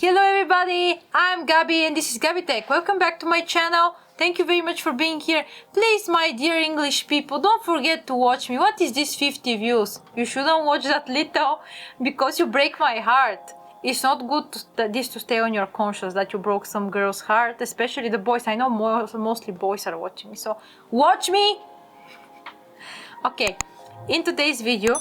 Hello everybody, I'm Gabby and this is Gabby Tech. Welcome back to my channel. Thank you very much for being here. Please, my dear English people, don't forget to watch me. What is this 50 views? You shouldn't watch that little because you break my heart. It's not good to stay on your conscience that you broke some girl's heart, especially the boys. I know mostly boys are watching me, so watch me! Okay, in today's video,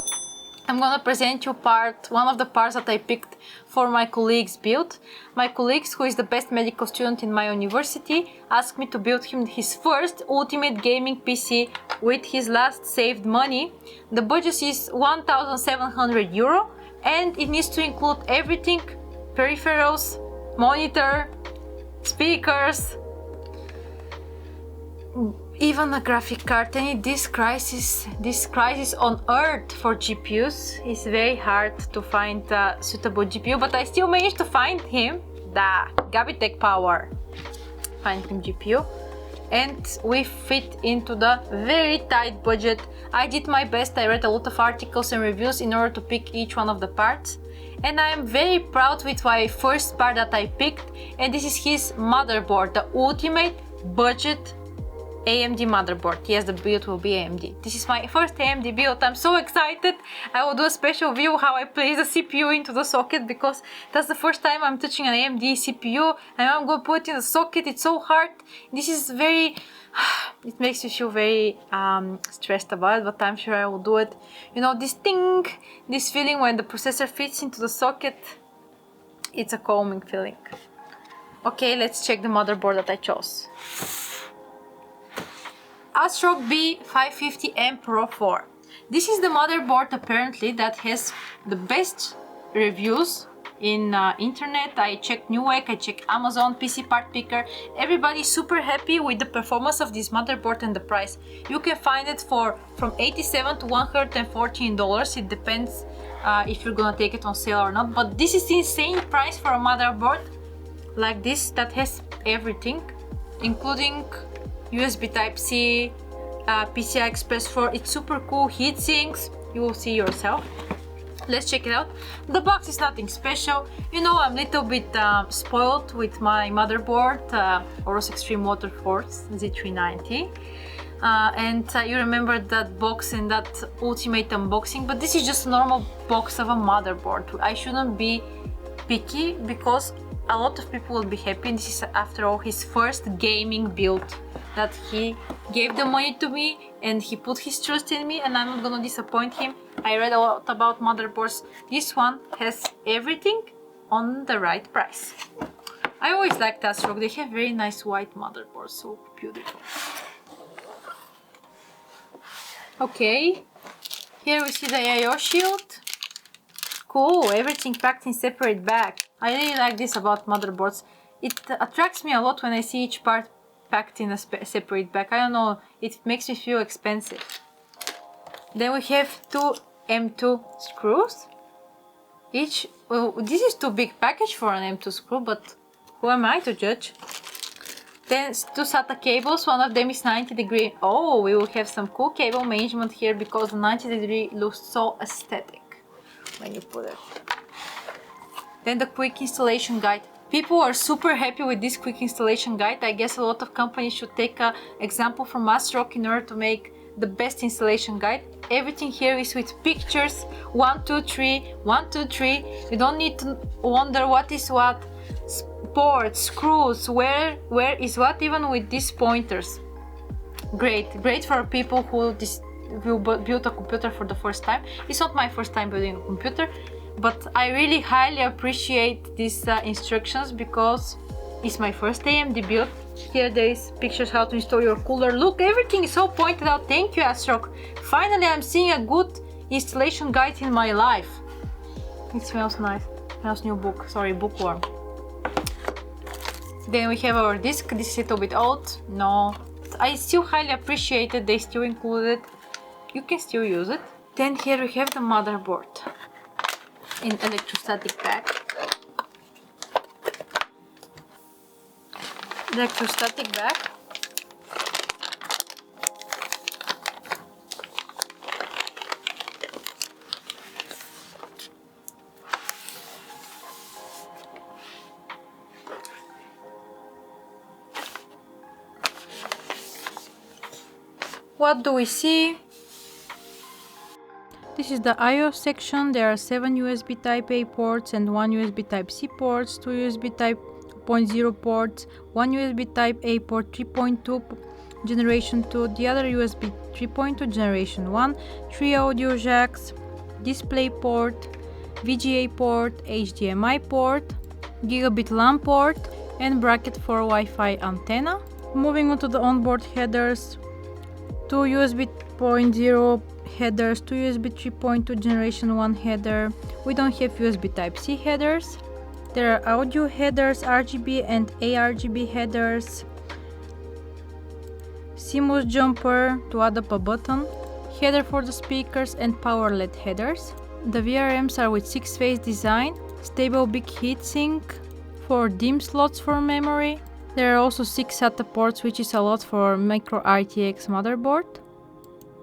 I'm gonna present you one of the parts that I picked for my colleague's build. My colleague, who is the best medical student in my university, asked me to build him his first ultimate gaming PC with his last saved money. The budget is 1,700 euro and it needs to include everything: peripherals, monitor, speakers, even a graphic card. And this crisis on earth for GPUs is very hard to find a suitable GPU, but I still managed to find him, the Gabby Tech Power. Find him GPU, and we fit into the very tight budget. I did my best. I read a lot of articles and reviews in order to pick each one of the parts, and I am very proud with my first part that I picked, and this is his motherboard, the ultimate budget AMD motherboard. Yes, the build will be AMD. This is my first AMD build. I'm so excited. I will do a special view how I place the CPU into the socket, because that's the first time I'm touching an AMD CPU and I'm going to put it in the socket. It's so hard. This is very... it makes me feel very stressed about it, but I'm sure I will do it. You know, this thing, this feeling when the processor fits into the socket, it's a calming feeling. Okay, let's check the motherboard that I chose. ASRock B550m Pro4. This is the motherboard apparently that has the best reviews in internet. I checked Newegg, I checked Amazon, PC Part Picker. Everybody's super happy with the performance of this motherboard and the price. You can find it for from $87 to $114. It depends if you're gonna take it on sale or not. But this is the insane price for a motherboard like this that has everything, including USB Type-C, PCI Express 4. It's super cool. Heat sinks, you will see yourself. Let's check it out. The box is nothing special. You know, I'm a little bit spoiled with my motherboard, Aorus Extreme Waterforce Z390. And you remember that box and that ultimate unboxing, but this is just a normal box of a motherboard. I shouldn't be picky because a lot of people will be happy. And this is, after all, his first gaming build, that he gave the money to me and he put his trust in me, and I'm not gonna disappoint him. I read a lot about motherboards. This one has everything on the right price. I always like ASRock. They have very nice white motherboards, so beautiful. Okay, here we see the IO shield. Cool, everything packed in separate bag. I really like this about motherboards. It attracts me a lot when I see each part packed in a separate bag. I don't know, it makes me feel expensive. Then we have two M2 screws. Each, well, this is too big package for an M2 screw, but who am I to judge? Then two SATA cables, one of them is 90 degree. Oh, we will have some cool cable management here because the 90 degree looks so aesthetic when you put it. Then the quick installation guide. People are super happy with this quick installation guide. I guess a lot of companies should take an example from ASRock in order to make the best installation guide. Everything here is with pictures, 1, 2, 3, 1, 2, 3. You don't need to wonder what is what, ports, screws, where is what, even with these pointers. Great for people who will build a computer for the first time. It's not my first time building a computer, but I really highly appreciate these instructions because it's my first AMD build. Here there is pictures how to install your cooler. Look, everything is so pointed out. Thank you, ASRock. Finally, I'm seeing a good installation guide in my life. It smells nice. It smells new book. Sorry, bookworm. Then we have our disc. This is a little bit old. No, I still highly appreciate it. They still included. You can still use it. Then here we have the motherboard in electrostatic bag. Electrostatic bag. What do we see? This is the I/O section. There are 7 USB Type-A ports and 1 USB Type-C ports, 2 USB Type 2.0 ports, 1 USB Type-A port 3.2 generation 2, the other USB 3.2 generation 1, 3 audio jacks, display port, VGA port, HDMI port, gigabit LAN port, and bracket for Wi-Fi antenna. Moving on to the onboard headers, 2 USB 0.0 headers, 2 USB 3.2 generation 1 header. We don't have USB Type-C headers. There are audio headers, RGB and ARGB headers, CMOS jumper to add up a button, header for the speakers, and power LED headers. The VRMs are with 6-phase design, stable big heatsink, 4 DIMM slots for memory. There are also 6 SATA ports, which is a lot for micro RTX motherboard.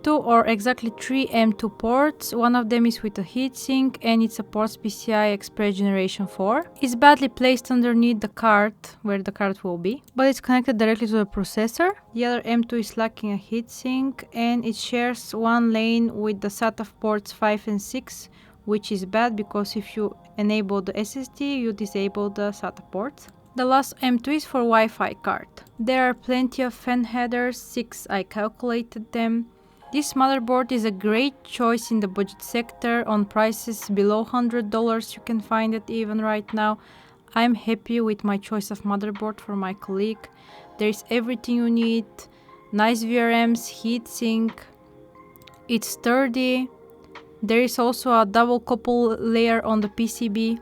2 or exactly 3 M2 ports, one of them is with a heatsink and it supports PCI Express Generation 4. It's badly placed underneath the card, where the card will be, but it's connected directly to the processor. The other M2 is lacking a heatsink and it shares one lane with the SATA ports 5 and 6, which is bad because if you enable the SSD, you disable the SATA ports. The last M2 is for Wi-Fi card. There are plenty of fan headers, 6 I calculated them. This motherboard is a great choice in the budget sector. On prices below $100 you can find it even right now. I'm happy with my choice of motherboard for my colleague. There is everything you need. Nice VRMs, heatsink. It's sturdy. There is also a double couple layer on the PCB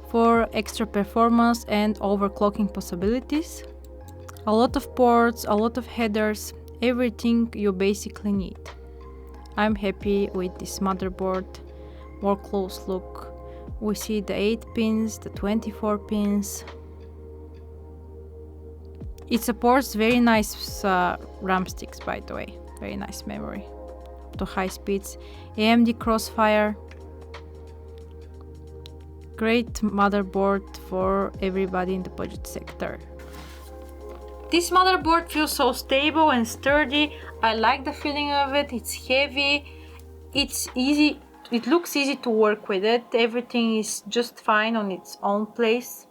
for extra performance and overclocking possibilities. A lot of ports, a lot of headers, everything you basically need. I'm happy with this motherboard. More close look. We see the 8 pins, the 24 pins. It supports very nice RAM sticks, by the way. Very nice memory to high speeds. AMD Crossfire. Great motherboard for everybody in the budget sector. This motherboard feels so stable and sturdy. I like the feeling of it. It's heavy. It's easy. It looks easy to work with it. Everything is just fine on its own place.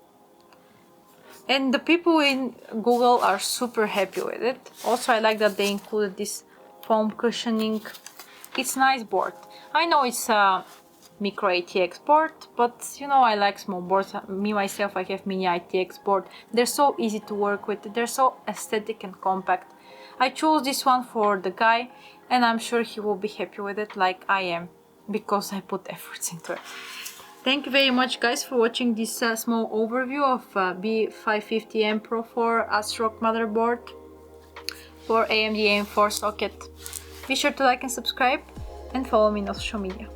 And the people in Google are super happy with it. Also, I like that they included this foam cushioning. It's a nice board. I know it's a micro ATX board, but you know I like small boards. Me myself, I have mini ATX board. They're so easy to work with. They're so aesthetic and compact. I chose this one for the guy and I'm sure he will be happy with it like I am, because I put efforts into it. Thank you very much guys for watching this small overview of B550m Pro4 ASRock motherboard for AMD AM4 socket. Be sure to like and subscribe and follow me on social media.